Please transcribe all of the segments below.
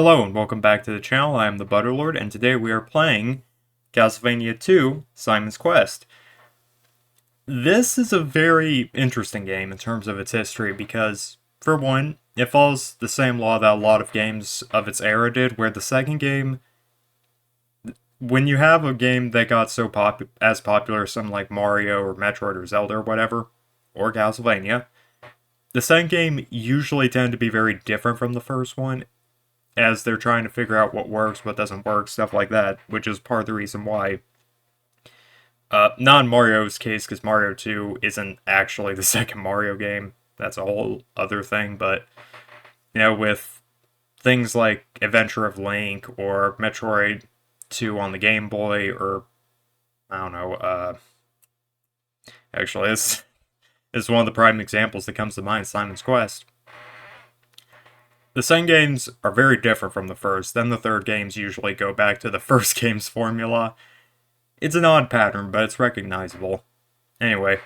Hello and welcome back to the channel. I am the Butterlord, and today we are playing Castlevania 2, Simon's Quest. This is a very interesting game in terms of its history because, for one, it follows the same law that a lot of games of its era did, where the second game, when you have a game that got so as popular as something like Mario or Metroid or Zelda or whatever, or Castlevania, the second game usually tend to be very different from the first one, as they're trying to figure out what works, what doesn't work, stuff like that, which is part of the reason why. Not in Mario's case, because Mario 2 isn't actually the second Mario game. That's a whole other thing, but, with things like Adventure of Link or Metroid 2 on the Game Boy, or, I don't know, actually, this is one of the prime examples that comes to mind, Simon's Quest. The second games are very different from the first, then the third games usually go back to the first game's formula. It's an odd pattern, but it's recognizable. Anyway,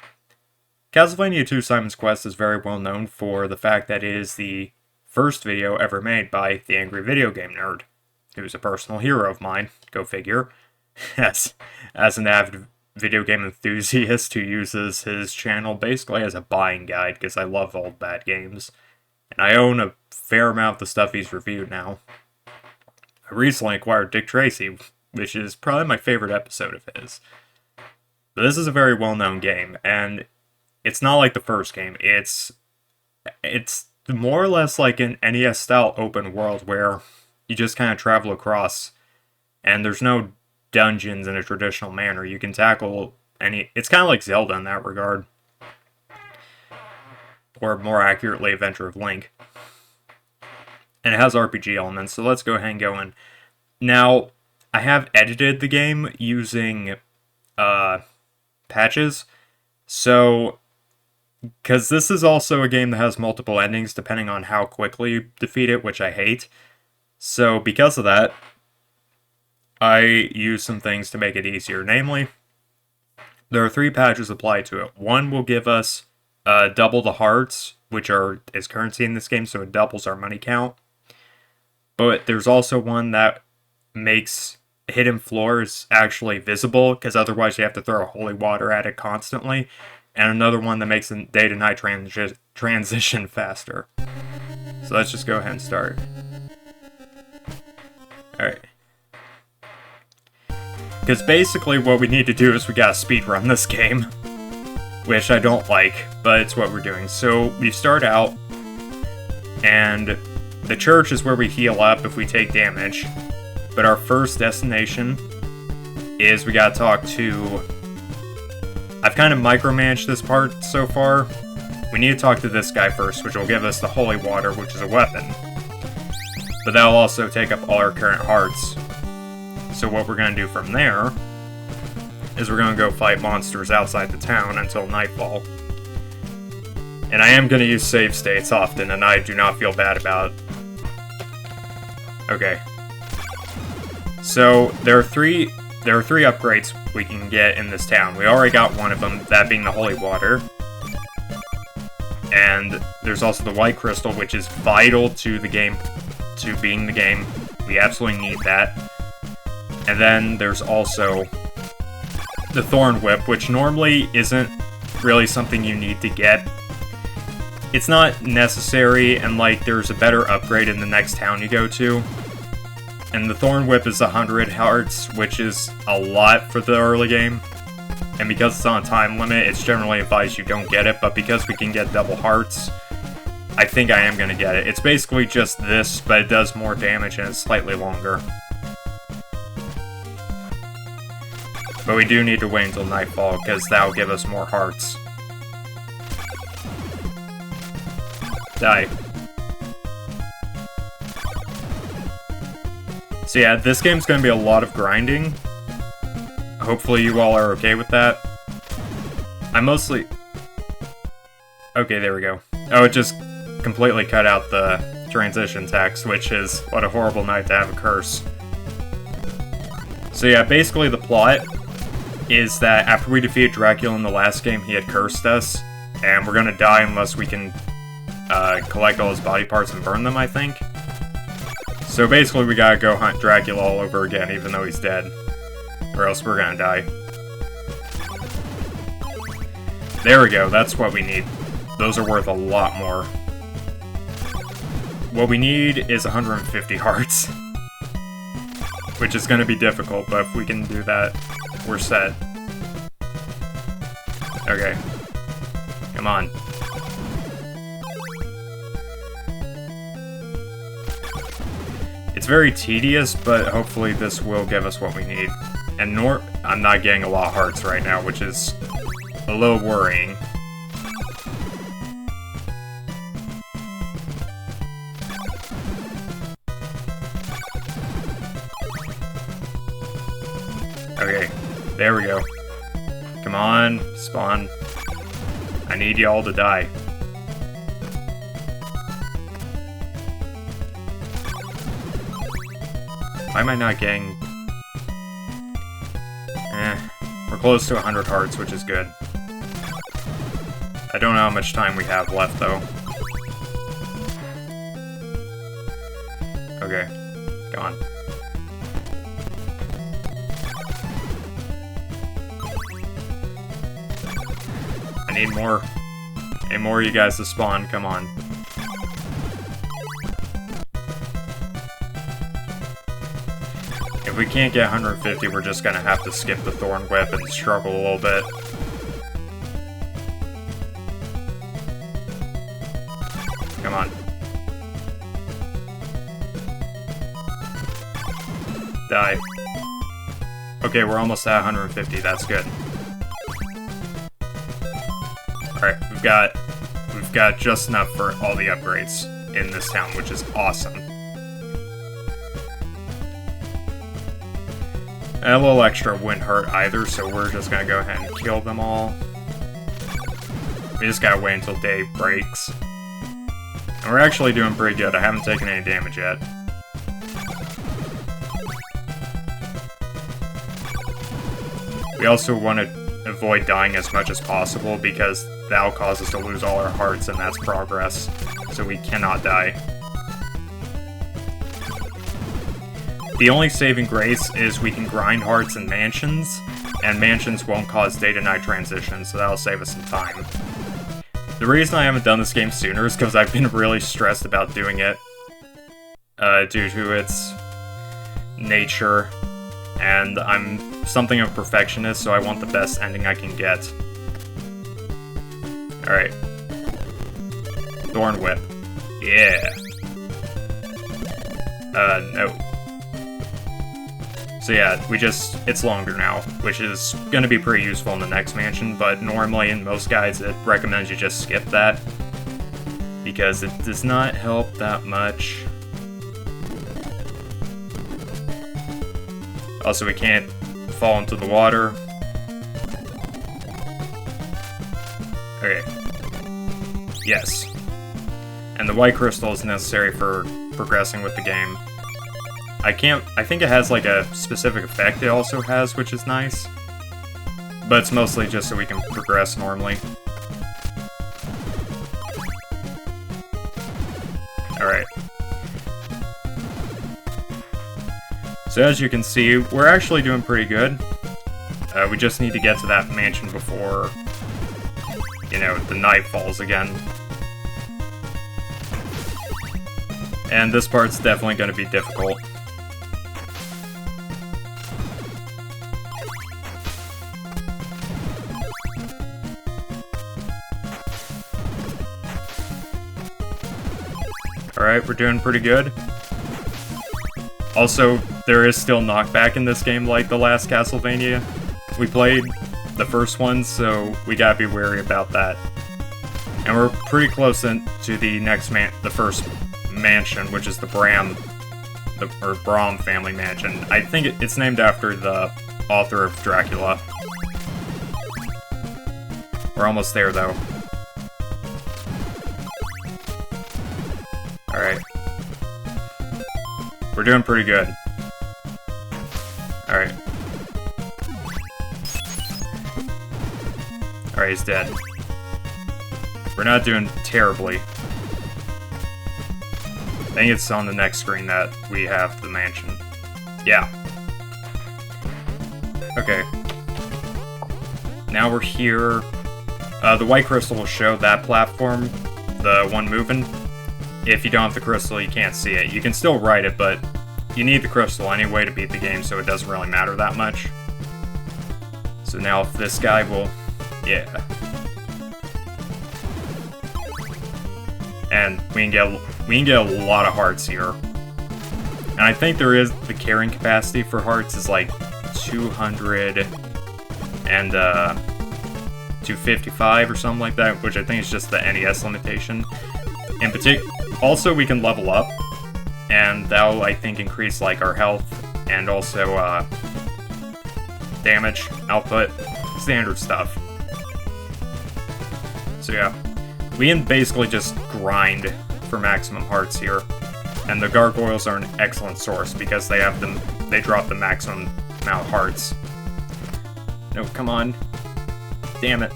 Castlevania 2 Simon's Quest is very well known for the fact that it is the first video ever made by the Angry Video Game Nerd, who's a personal hero of mine, go figure, as an avid video game enthusiast who uses his channel basically as a buying guide, because I love old bad games. And I own a fair amount of the stuff he's reviewed now. I recently acquired Dick Tracy, which is probably my favorite episode of his. But this is a very well-known game, and it's not like the first game. It's more or less like an NES-style open world where you just kind of travel across, and there's no dungeons in a traditional manner. You can tackle any... It's kind of like Zelda in that regard. Or more accurately, Adventure of Link. And it has RPG elements, so let's go ahead and go in. Now, I have edited the game using patches, so, because this is also a game that has multiple endings depending on how quickly you defeat it, which I hate. So, because of that, I use some things to make it easier. Namely, there are 3 patches applied to it. One will give us double the hearts, which is currency in this game, so it doubles our money count. But there's also one that makes hidden floors actually visible, because otherwise you have to throw holy water at it constantly. And another one that makes the day-to-night transition faster. So let's just go ahead and start. Alright. Because basically what we need to do is we gotta speedrun this game. Which I don't like, but it's what we're doing. So we start out, and the church is where we heal up if we take damage. But our first destination is we gotta talk to... I've kind of micromanaged this part so far. We need to talk to this guy first, which will give us the holy water, which is a weapon. But that'll also take up all our current hearts. So what we're gonna do from there is we're gonna go fight monsters outside the town until nightfall. And I am gonna use save states often, and I do not feel bad about it. Okay. So, there are three upgrades we can get in this town. We already got one of them, that being the holy water. And there's also the white crystal, which is vital to the game, to being the game. We absolutely need that. And then there's also the Thorn Whip, which normally isn't really something you need to get. It's not necessary, and there's a better upgrade in the next town you go to. And the Thorn Whip is 100 hearts, which is a lot for the early game. And because it's on a time limit, it's generally advised you don't get it, but because we can get double hearts, I think I am going to get it. It's basically just this, but it does more damage and it's slightly longer. But we do need to wait until nightfall, because that will give us more hearts. Die. So yeah, this game's going to be a lot of grinding. Hopefully you all are okay with that. I mostly... Okay, there we go. Oh, it just completely cut out the transition text, which is what a horrible night to have a curse. So yeah, basically the plot is that after we defeated Dracula in the last game, he had cursed us, and we're gonna die unless we can collect all his body parts and burn them, I think. So basically we gotta go hunt Dracula all over again, even though he's dead. Or else we're gonna die. There we go, that's what we need. Those are worth a lot more. What we need is 150 hearts. Which is gonna be difficult, but if we can do that, we're set. Okay. Come on. It's very tedious, but hopefully this will give us what we need. And I'm not getting a lot of hearts right now, which is a little worrying. Okay, there we go. Come on, spawn. I need y'all to die. Why am I not getting... we're close to 100 hearts, which is good. I don't know how much time we have left, though. Okay, go on. I need more. Need more of you guys to spawn, come on. If we can't get 150, we're just gonna have to skip the Thorn Whip and struggle a little bit. Come on. Die. Okay, we're almost at 150, that's good. Alright, we've got just enough for all the upgrades in this town, which is awesome. And a little extra wouldn't hurt either, so we're just gonna go ahead and kill them all. We just gotta wait until day breaks. And we're actually doing pretty good. I haven't taken any damage yet. We also want to avoid dying as much as possible because that'll cause us to lose all our hearts, and that's progress. So we cannot die. The only saving grace is we can grind hearts in mansions, and mansions won't cause day-to-night transitions, so that'll save us some time. The reason I haven't done this game sooner is because I've been really stressed about doing it due to its nature, and I'm something of a perfectionist, so I want the best ending I can get. Alright. Thorn Whip. Yeah. No. So yeah, it's longer now, which is gonna be pretty useful in the next mansion, but normally in most guides it recommends you just skip that, because it does not help that much. Also, we can't fall into the water. Okay. Yes. And the white crystal is necessary for progressing with the game. I think it has like a specific effect it also has, which is nice. But it's mostly just so we can progress normally. Alright. So as you can see, we're actually doing pretty good. We just need to get to that mansion before, you know, the night falls again. And this part's definitely going to be difficult. Alright, we're doing pretty good. Also, there is still knockback in this game like the last Castlevania we played, the first one, so we gotta be wary about that. And we're pretty close to the next the first mansion, which is the Bram family mansion. I think it's named after the author of Dracula. We're almost there, though. Alright. We're doing pretty good. Alright. Alright, he's dead. We're not doing terribly. I think it's on the next screen that we have the mansion. Yeah. Okay. Now we're here. The white crystal will show that platform, the one moving. If you don't have the crystal, you can't see it. You can still ride it, but you need the crystal anyway to beat the game, so it doesn't really matter that much. So now if this guy will... Yeah. And we can get a lot of hearts here. And I think there is the carrying capacity for hearts is like 200 and 255 or something like that, which I think is just the NES limitation. In particular, also we can level up, and that'll I think increase like our health and also damage output, standard stuff. So yeah. We can basically just grind for maximum hearts here. And the gargoyles are an excellent source because they drop the maximum amount of hearts. No, come on. Damn it.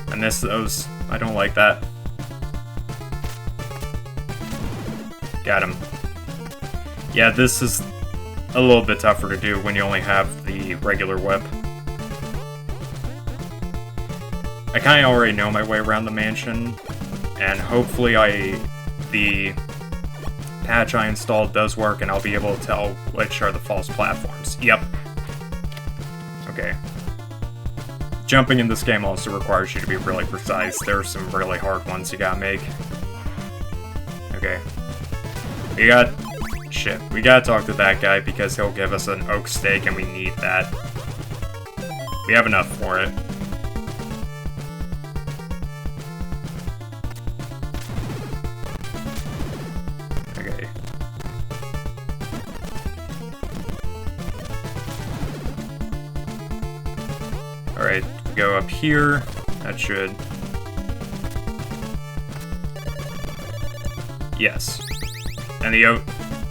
I missed those. I don't like that. Got him. Yeah, this is a little bit tougher to do when you only have the regular whip. I kind of already know my way around the mansion, and hopefully the patch I installed does work, and I'll be able to tell which are the false platforms. Yep. Okay. Jumping in this game also requires you to be really precise. There are some really hard ones you gotta make. Okay. We gotta talk to that guy because he'll give us an oak stake, and we need that. We have enough for it. Alright, go up here. That should... Yes. And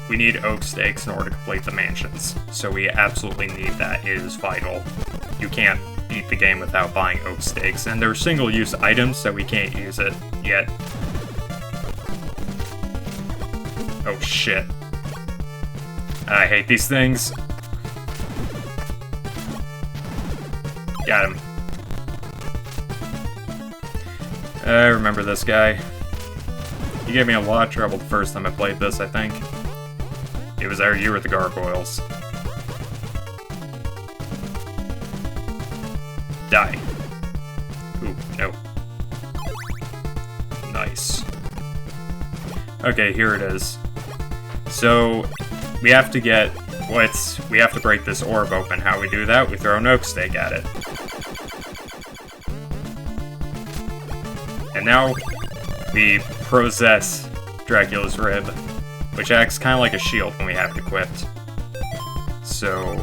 we need oak stakes in order to complete the mansions. So we absolutely need that. It is vital. You can't beat the game without buying oak stakes. And they're single-use items, so we can't use it yet. Oh shit. I hate these things. Got him. I remember this guy. He gave me a lot of trouble the first time I played this, I think. It was our year with the gargoyles. Die. Ooh, no. Nice. Okay, here it is. So, we have to get... we have to break this orb open. How we do that? We throw an oak stake at it. And now, we possess Dracula's Rib, which acts kind of like a shield when we have it equipped. So...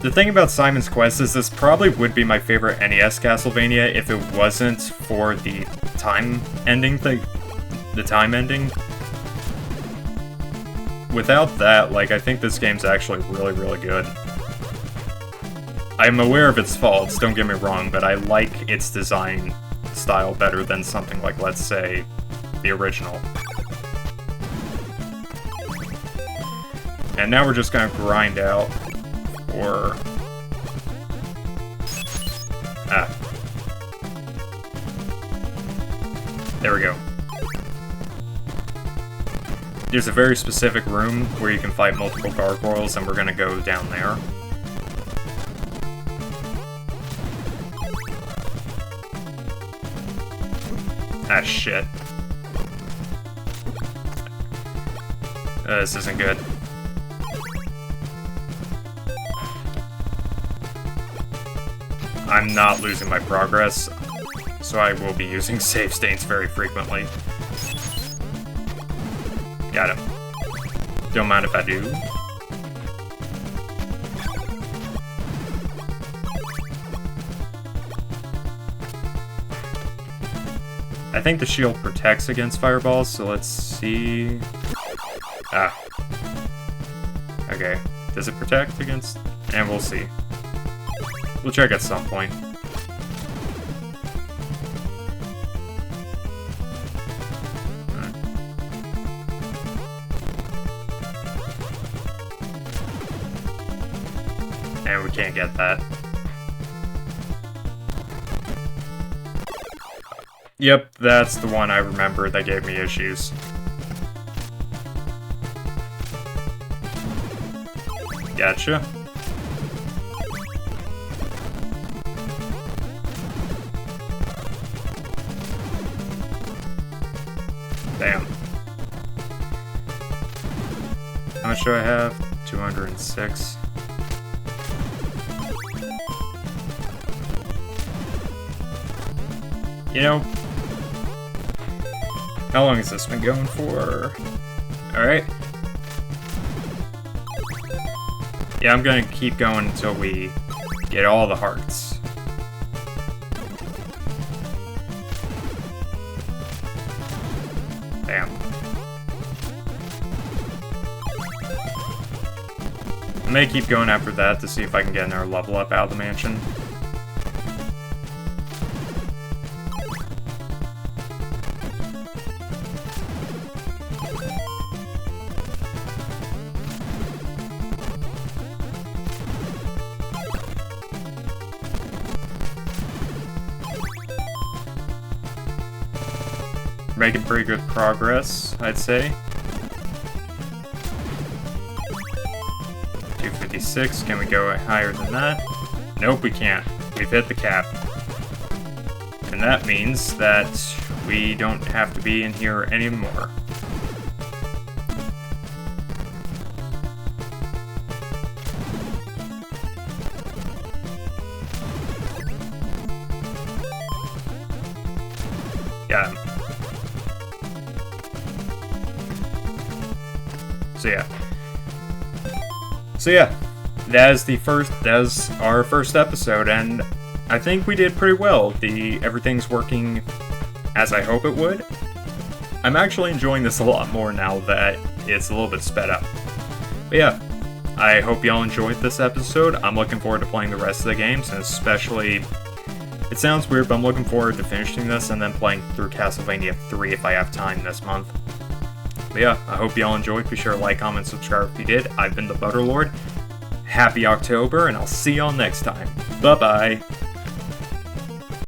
The thing about Simon's Quest is this probably would be my favorite NES Castlevania if it wasn't for the time ending thing. The time ending. Without that, like, I think this game's actually really, really good. I'm aware of its faults, don't get me wrong, but I like its design style better than something like, let's say, the original. And now we're just gonna grind out for... There we go. There's a very specific room where you can fight multiple gargoyles, and we're gonna go down there. Ah, shit. This isn't good. I'm not losing my progress, so I will be using save states very frequently. Got him. Don't mind if I do. I think the shield protects against fireballs, so let's see... Ah. Okay. Does it protect against... And we'll see. We'll check at some point. And we can't get that. Yep, that's the one I remember that gave me issues. Gotcha. Damn. How much do I have? 206. You know, how long has this been going for? Alright. Yeah, I'm gonna keep going until we get all the hearts. Damn. I may keep going after that to see if I can get another level up out of the mansion. Making pretty good progress, I'd say. 256, can we go higher than that? Nope, we can't. We've hit the cap. And that means that we don't have to be in here anymore. Got him. So yeah, that is our first episode, and I think we did pretty well. Everything's working as I hope it would. I'm actually enjoying this a lot more now that it's a little bit sped up. But yeah, I hope y'all enjoyed this episode. I'm looking forward to playing the rest of the games, and especially, it sounds weird, but I'm looking forward to finishing this and then playing through Castlevania 3 if I have time this month. But yeah, I hope y'all enjoyed. Be sure to like, comment, subscribe if you did. I've been the Butterlord. Happy October, and I'll see y'all next time. Bye-bye.